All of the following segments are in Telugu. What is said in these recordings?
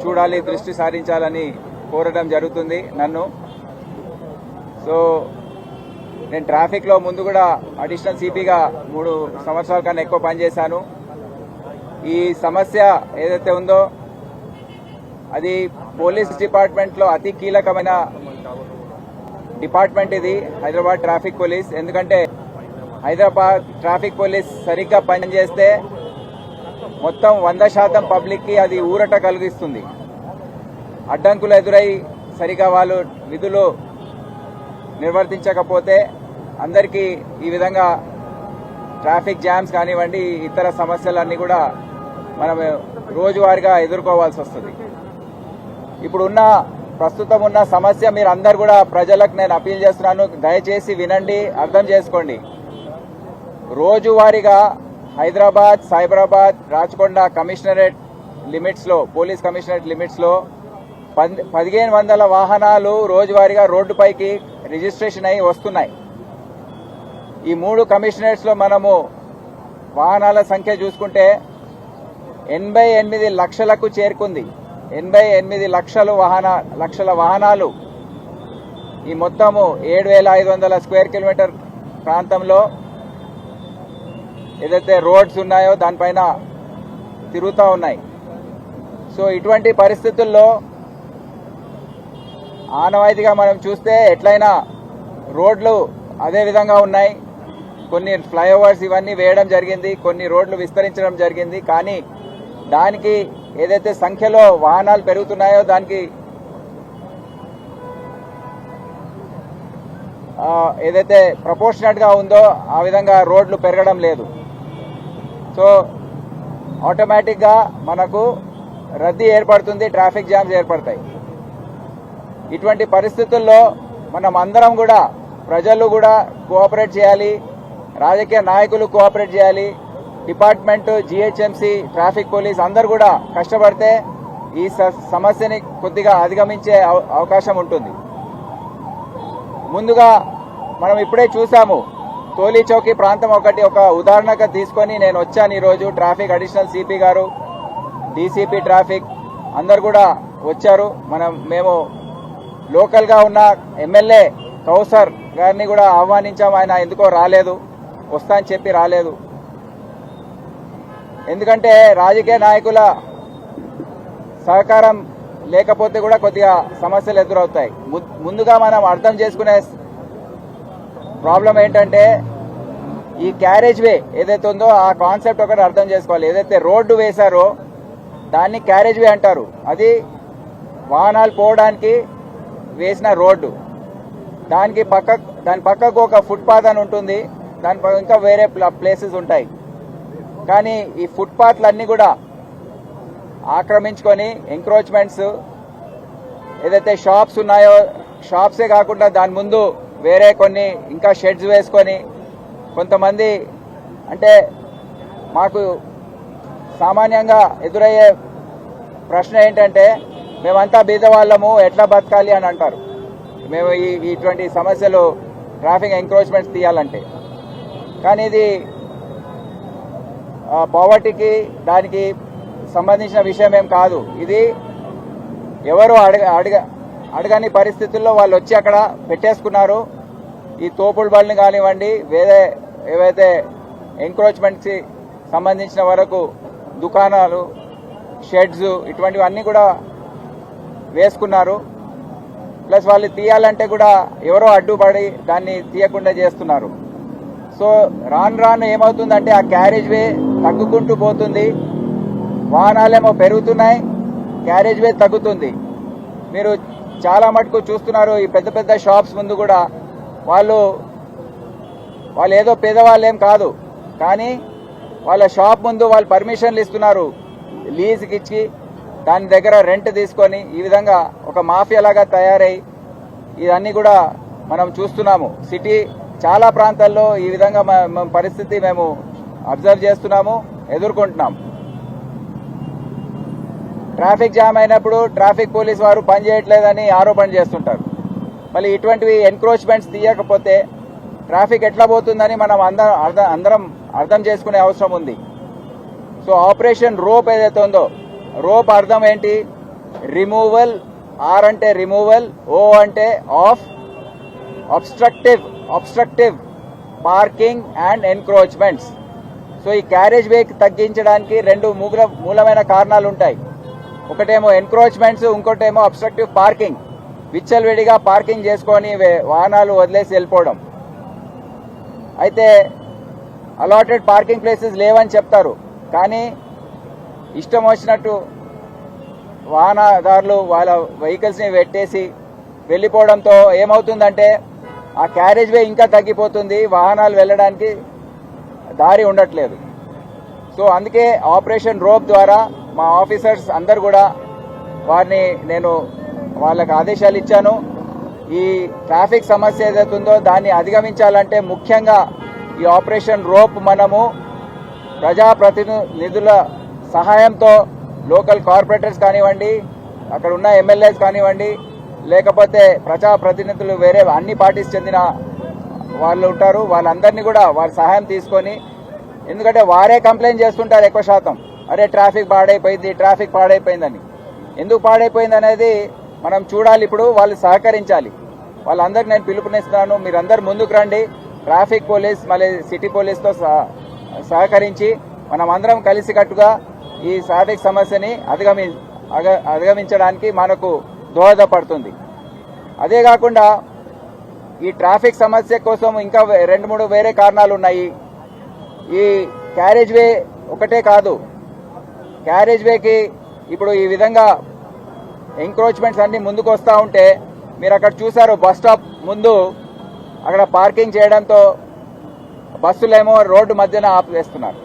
చూడాలి, దృష్టి సారించాలని కోరడం జరుగుతుంది నన్ను. సో నేను ట్రాఫిక్లో ముందు కూడా అడిషనల్ సిపిగా 3 సంవత్సరాల కన్నా ఎక్కువ పనిచేశాను. ఈ సమస్య ఏదైతే ఉందో అది పోలీస్ డిపార్ట్మెంట్లో అతి కీలకమైన డిపార్ట్మెంట్ ఇది, హైదరాబాద్ ట్రాఫిక్ పోలీస్. ఎందుకంటే హైదరాబాద్ ట్రాఫిక్ పోలీస్ సరిగ్గా పనిచేస్తే మొత్తం 100% పబ్లిక్కి అది ఊరట కలిగిస్తుంది. అడ్డంకులు ఎదురై సరిగా వాళ్ళు విధులు నిర్వర్తించకపోతే అందరికీ ఈ విధంగా ట్రాఫిక్ జామ్స్ కానివ్వండి, ఇతర సమస్యలన్నీ కూడా మనం రోజువారీగా ఎదుర్కోవాల్సి వస్తుంది. ఇప్పుడున్న ప్రస్తుతం ఉన్న సమస్య మీరు అందరు కూడా ప్రజలకు నేను అపీల్ చేస్తున్నాను, దయచేసి వినండి, అర్థం చేసుకోండి. రోజువారీగా హైదరాబాద్, సైబరాబాద్, రాచకొండ కమిషనరేట్ లిమిట్స్లో, పోలీస్ కమిషనరేట్ లిమిట్స్లో 1500 వాహనాలు రోజువారీగా రోడ్డుపైకి రిజిస్ట్రేషన్ అయి వస్తున్నాయి. ఈ 3 కమిషనరేట్స్లో మనము వాహనాల సంఖ్య చూసుకుంటే 88 లక్షలకు చేరుకుంది. 88 లక్షల వాహనాలు ఈ మొత్తము 7500 స్క్వేర్ కిలోమీటర్ ప్రాంతంలో ఏదైతే రోడ్స్ ఉన్నాయో దానిపైన తిరుగుతూ ఉన్నాయి. సో ఇటువంటి పరిస్థితుల్లో ఆనవాయితీగా మనం చూస్తే ఎట్లయినా రోడ్లు అదే విధంగా ఉన్నాయి. కొన్ని ఫ్లైఓవర్స్ ఇవన్నీ వేయడం జరిగింది, కొన్ని రోడ్లు విస్తరించడం జరిగింది. కానీ దానికి ఏదైతే సంఖ్యలో వాహనాలు పెరుగుతున్నాయో దానికి ఏదైతే ప్రపోర్షనేట్ గా ఉందో ఆ విధంగా రోడ్లు పెరగడం లేదు. సో ఆటోమేటిక్ గా మనకు రద్దీ ఏర్పడుతుంది, ట్రాఫిక్ జామ్స్ ఏర్పడతాయి. ఇటువంటి పరిస్థితుల్లో మనం అందరం కూడా, ప్రజలు కూడా కోఆపరేట్ చేయాలి, రాజకీయ నాయకులు కోఆపరేట్ చేయాలి, డిపార్ట్మెంట్, జిహెచ్ఎంసీ, ట్రాఫిక్ పోలీస్ అందరు కూడా కష్టపడితే ఈ సమస్యని కొద్దిగా అధిగమించే అవకాశం ఉంటుంది. ముందుగా మనం ఇప్పుడే చూసాము, తోలి చౌకీ ప్రాంతం ఒక ఉదాహరణగా తీసుకొని నేను వచ్చాను ఈరోజు. ట్రాఫిక్ అడిషనల్ సిపి గారు, డీసీపీ ట్రాఫిక్ అందరు కూడా వచ్చారు. మేము లోకల్గా ఉన్న ఎమ్మెల్యే కౌసర్ గారిని కూడా ఆహ్వానించాము. ఆయన ఎందుకో రాలేదు, వస్తా అని చెప్పి రాలేదు. ఎందుకంటే రాజకీయ నాయకుల సహకారం లేకపోతే కూడా కొద్దిగా సమస్యలు ఎదురవుతాయి. ముందుగా మనం అర్థం చేసుకునే ప్రాబ్లం ఏంటంటే ఈ క్యారేజ్ వే ఏదైతే ఉందో ఆ కాన్సెప్ట్ ఒకటి అర్థం చేసుకోవాలి. ఏదైతే రోడ్డు వేశారో దాన్ని క్యారేజ్ వే అంటారు. అది వాహనాలు పోవడానికి వేసిన రోడ్డు. దాని పక్కకు ఒక ఫుట్పాత్ అని ఉంటుంది, దాని ఇంకా వేరే ప్లేసెస్ ఉంటాయి. కానీ ఈ ఫుట్పాత్లన్నీ కూడా ఆక్రమించుకొని ఎంక్రోచ్మెంట్స్ ఏదైతే షాప్స్ ఉన్నాయో, షాప్సే కాకుండా దాని ముందు వేరే కొన్ని ఇంకా షెడ్స్ వేసుకొని కొంతమంది, అంటే మాకు సామాన్యంగా ఎదురయ్యే ప్రశ్న ఏంటంటే మేమంతా బీదవాళ్ళము, ఎట్లా బతకాలి అని అంటారు. మేము ఇటువంటి సమస్యలు ట్రాఫిక్ ఎంక్రోచ్మెంట్స్ తీయాలంటే. కానీ ఇది పావర్టీకి దానికి సంబంధించిన విషయం ఏం కాదు. ఇది ఎవరు అడగని పరిస్థితుల్లో వాళ్ళు వచ్చి అక్కడ పెట్టేసుకున్నారు. ఈ తోపుడు బళ్ళని కానివ్వండి, వేరే ఏవైతే ఎంక్రోచ్మెంట్స్కి సంబంధించిన వరకు దుకాణాలు, షెడ్స్ ఇటువంటివన్నీ కూడా వేసుకున్నారు. ప్లస్ వాళ్ళు తీయాలంటే కూడా ఎవరో అడ్డుపడి దాన్ని తీయకుండా చేస్తున్నారు. సో రాను ఏమవుతుందంటే ఆ క్యారేజ్ వే తగ్గుకుంటూ పోతుంది, వాహనాలేమో పెరుగుతున్నాయి, క్యారేజ్ వే తగ్గుతుంది. మీరు చాలా మటుకు చూస్తున్నారు, ఈ పెద్ద పెద్ద షాప్స్ ముందు కూడా వాళ్ళు ఏదో పేదవాళ్ళు ఏం కాదు, కానీ వాళ్ళ షాప్ ముందు వాళ్ళు పర్మిషన్లు ఇస్తున్నారు లీజ్కి ఇచ్చి, దాని దగ్గర రెంట్ తీసుకొని ఈ విధంగా ఒక మాఫియా లాగా తయారై ఇవన్నీ కూడా మనం చూస్తున్నాము. సిటీ చాలా ప్రాంతాల్లో ఈ విధంగా పరిస్థితి మేము అబ్జర్వ్ చేస్తున్నాము, ఎదుర్కొంటున్నాం. ట్రాఫిక్ జామ్ అయినప్పుడు ట్రాఫిక్ పోలీస్ వారు పనిచేయట్లేదని ఆరోపణ చేస్తుంటారు. మళ్ళీ ఇటువంటివి ఎన్క్రోచ్మెంట్స్ తీయకపోతే ట్రాఫిక్ ఎట్లా పోతుందని మనం అందరం అర్థం చేసుకునే అవసరం ఉంది. సో ఆపరేషన్ రోప్ ఏదైతే ఉందో, రోప్ అర్థం ఏంటి? రిమూవల్, ఆర్ అంటే రిమూవల్, ఓ అంటే of obstructive parking and encroachments. So ఈ క్యారేజ్ వేకి తగ్గించడానికి రెండు మూలమైన కారణాలు ఉంటాయి. ఒకటేమో ఎన్క్రోచ్మెంట్స్, ఇంకోటేమో అబ్స్ట్రక్టివ్ పార్కింగ్. విచ్చలవిడిగా పార్కింగ్ చేసుకొని వాహనాలు వదిలేసి వెళ్ళిపోవడం. అయితే అలాటెడ్ పార్కింగ్ ప్లేసెస్ లేవని చెప్తారు, కానీ ఇష్టం వచ్చినట్టు వాహనదారులు వాళ్ళ వెహికల్స్ని పెట్టేసి వెళ్ళిపోవడంతో ఏమవుతుందంటే ఆ క్యారేజ్ వే ఇంకా తగ్గిపోతుంది, వాహనాలు వెళ్ళడానికి దారి ఉండట్లేదు. సో అందుకే ఆపరేషన్ రోప్ ద్వారా మా ఆఫీసర్స్ అందరు కూడా వారిని నేను వాళ్ళకి ఆదేశాలు ఇచ్చాను. ఈ ట్రాఫిక్ సమస్య ఏదైతుందో దాన్ని అధిగమించాలంటే ముఖ్యంగా ఈ ఆపరేషన్ రోప్ మనము ప్రజాప్రతినిధుల సహాయంతో లోకల్ కార్పొరేటర్స్ కానివ్వండి, అక్కడ ఉన్న ఎమ్మెల్యేస్ కానివ్వండి, లేకపోతే ప్రజాప్రతినిధులు వేరే అన్ని పార్టీస్ చెందిన వాళ్ళు ఉంటారు, వాళ్ళందరినీ కూడా వారి సహాయం తీసుకొని, ఎందుకంటే వారే కంప్లైంట్ చేస్తుంటారు ఎక్కువ శాతం, అరే ట్రాఫిక్ పాడైపోయిందని. ఎందుకు పాడైపోయింది అనేది మనం చూడాలి. ఇప్పుడు వాళ్ళు సహకరించాలి. వాళ్ళందరికీ నేను పిలుపునిస్తున్నాను, మీరందరూ ముందుకు రండి. ట్రాఫిక్ పోలీస్ మళ్ళీ సిటీ పోలీస్తో సహకరించి మనం అందరం కలిసికట్టుగా ఈ ట్రాఫిక్ సమస్యని అధిగమించడానికి మనకు దోహదపడుతుంది. అదే కాకుండా ఈ ట్రాఫిక్ సమస్య కోసం ఇంకా 2-3 వేరే కారణాలు ఉన్నాయి. ఈ క్యారేజ్ వే ఒకటే కాదు, క్యారేజ్ వేకి ఇప్పుడు ఈ విధంగా ఎంక్రోచ్మెంట్స్ అన్ని ముందుకు వస్తూ ఉంటే మీరు అక్కడ చూసారు, బస్ స్టాప్ ముందు అక్కడ పార్కింగ్ చేయడంతో బస్సులేమో రోడ్డు మధ్యన ఆపేస్తున్నారు.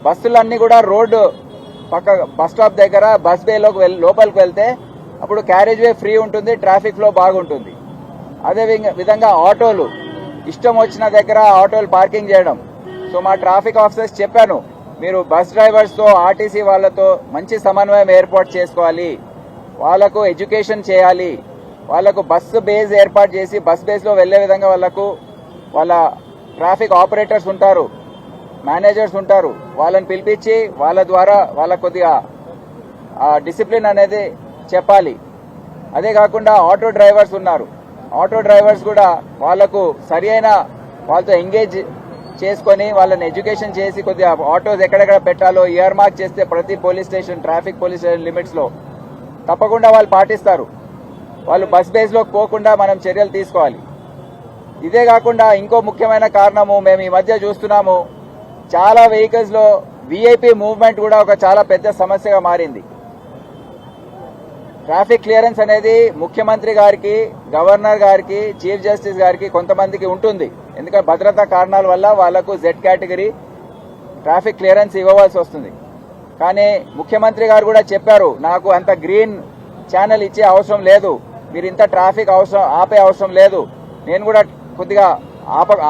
బస్సులన్నీ కూడా రోడ్డు పక్క బస్ స్టాప్ దగ్గర బస్ బేలోకి లోపలికి వెళ్తే అప్పుడు క్యారేజ్ వే ఫ్రీ ఉంటుంది, ట్రాఫిక్ ఫ్లో బాగుంటుంది. అదే విధంగా ఆటోలు ఇష్టం వచ్చిన దగ్గర ఆటోలు పార్కింగ్ చేయడం. సో మా ట్రాఫిక్ ఆఫీసర్స్ చెప్పాను, మీరు బస్ డ్రైవర్స్తో ఆర్టీసీ వాళ్ళతో మంచి సమన్వయం ఏర్పాటు చేసుకోవాలి, వాళ్లకు ఎడ్యుకేషన్ చేయాలి, వాళ్లకు బస్సు బేస్ ఏర్పాటు చేసి బస్ బేస్లో వెళ్లే విధంగా వాళ్ళ ట్రాఫిక్ ఆపరేటర్స్ ఉంటారు, మేనేజర్స్ ఉంటారు, వాళ్ళని పిలిపించి వాళ్ళ ద్వారా వాళ్ళ కొద్దిగా డిసిప్లిన్ అనేది చెప్పాలి. అదే కాకుండా ఆటో డ్రైవర్స్ ఉన్నారు, ఆటో డ్రైవర్స్ కూడా వాళ్లకు సరి అయిన వాళ్ళతో ఎంగేజ్ చేసుకొని వాళ్ళని ఎడ్యుకేషన్ చేసి కొద్దిగా ఆటోస్ ఎక్కడెక్కడ పెట్టాలో ఇయర్ మార్క్ చేస్తే ప్రతి police station traffic police station లిమిట్స్లో తప్పకుండా వాళ్ళు పాటిస్తారు. వాళ్ళు బస్ బేస్లోకి పోకుండా మనం చర్యలు తీసుకోవాలి. ఇదే కాకుండా ఇంకో ముఖ్యమైన కారణము మేము ఈ మధ్య చూస్తున్నాము, చాలా వెహికల్స్లో వీఐపీ మూవ్మెంట్ కూడా ఒక చాలా పెద్ద సమస్యగా మారింది. ట్రాఫిక్ క్లియరెన్స్ అనేది ముఖ్యమంత్రి గారికి, గవర్నర్ గారికి, చీఫ్ జస్టిస్ గారికి కొంతమందికి ఉంటుంది, ఎందుకంటే భద్రతా కారణాల వల్ల వాళ్లకు జెడ్ కేటగిరీ ట్రాఫిక్ క్లియరెన్స్ ఇవ్వవలసి వస్తుంది. కానీ ముఖ్యమంత్రి గారు కూడా చెప్పారు, నాకు అంత గ్రీన్ ఛానల్ ఇచ్చే అవసరం లేదు, మీరు ఇంత ట్రాఫిక్ ఆపే అవసరం లేదు, నేను కూడా కొద్దిగా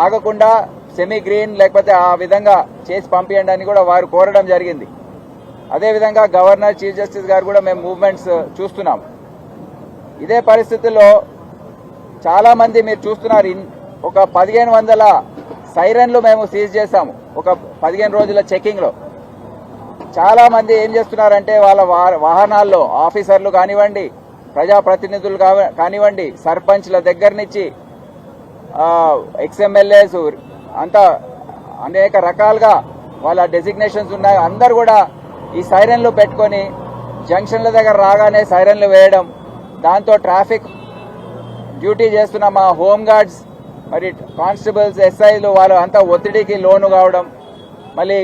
ఆగకుండా సెమీ గ్రీన్ లేకపోతే ఆ విధంగా చేసి పంపించండి అని కూడా వారు కోరడం జరిగింది. అదేవిధంగా గవర్నర్, చీఫ్ జస్టిస్ గారు కూడా మేము మూవ్మెంట్స్ చూస్తున్నాం. ఇదే పరిస్థితుల్లో చాలా మంది మీరు చూస్తున్నారు, ఒక 1500 సైరన్లు మేము సీజ్ చేశాము ఒక 15 రోజుల చెకింగ్ లో. చాలా మంది ఏం చేస్తున్నారంటే వాళ్ళ వాహనాల్లో ఆఫీసర్లు కానివ్వండి, ప్రజాప్రతినిధులు కానివ్వండి, సర్పంచ్ల దగ్గర నుంచి ఎక్స్ఎమ్మెల్యేస్ అంతా అనేక రకాలుగా వాళ్ళ డెసిగ్నేషన్స్ ఉన్నాయి, అందరు కూడా ఈ సైరన్లు పెట్టుకొని జంక్షన్ల దగ్గర రాగానే సైరన్లు వేయడం, దాంతో ట్రాఫిక్ డ్యూటీ చేస్తున్న మా హోమ్ గార్డ్స్ మరి కానిస్టేబుల్స్, ఎస్ఐలు వాళ్ళు అంతా ఒత్తిడికి లోను కావడం, మళ్ళీ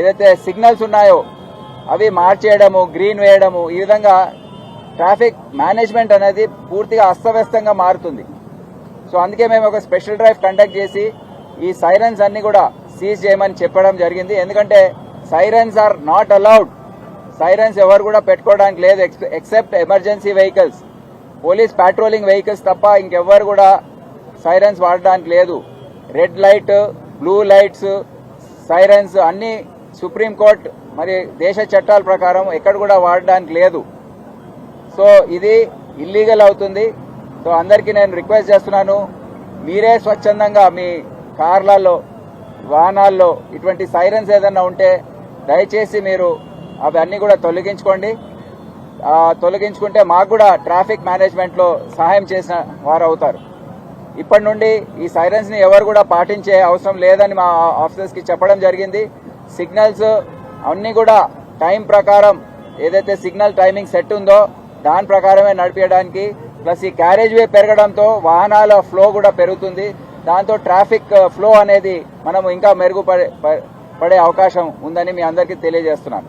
ఏదైతే సిగ్నల్స్ ఉన్నాయో అవి మార్చేయడము, గ్రీన్ వేయడము, ఈ విధంగా ట్రాఫిక్ మేనేజ్మెంట్ అనేది పూర్తిగా అస్తవ్యస్తంగా మారుతుంది. సో అందుకే మేము ఒక స్పెషల్ డ్రైవ్ కండక్ట్ చేసి ఈ సైరన్స్ అన్ని కూడా సీజ్ చేయమని చెప్పడం జరిగింది. ఎందుకంటే sirens are not allowed, sirens ఎవరు కూడా పెట్టుకోవడానికి లేదు except emergency vehicles, police patrolling vehicles తప్ప ఇంకెవ్వరు కూడా సైరన్స్ వాడడానికి లేదు. Red light, blue lights, sirens అన్ని సుప్రీంకోర్టు మరి దేశ చట్టాల ప్రకారం ఎక్కడ కూడా వాడడానికి లేదు. సో ఇది ఇల్లీగల్ అవుతుంది. సో అందరికీ నేను రిక్వెస్ట్ చేస్తున్నాను, మీరే స్వచ్ఛందంగా మీ కార్లలో, వాహనాల్లో ఇటువంటి సైరన్స్ ఏదన్నా ఉంటే దయచేసి మీరు అవన్నీ కూడా తొలగించుకోండి. తొలగించుకుంటే మాకు కూడా ట్రాఫిక్ మేనేజ్మెంట్లో సహాయం చేసిన వారు అవుతారు. ఇప్పటి నుండి ఈ సైరన్స్ ని ఎవరు కూడా పాటించే అవసరం లేదని మా ఆఫీసర్స్ కి చెప్పడం జరిగింది. సిగ్నల్స్ అన్ని కూడా టైం ప్రకారం ఏదైతే సిగ్నల్ టైమింగ్ సెట్ ఉందో దాని ప్రకారమే నడిపించడానికి, ప్లస్ ఈ క్యారేజ్ వే పెరగడంతో వాహనాల ఫ్లో కూడా పెరుగుతుంది. దాంతో ట్రాఫిక్ ఫ్లో అనేది మనం ఇంకా మెరుగుపడే అవకాశం ఉందని మీ అందరికీ తెలియజేస్తున్నాను.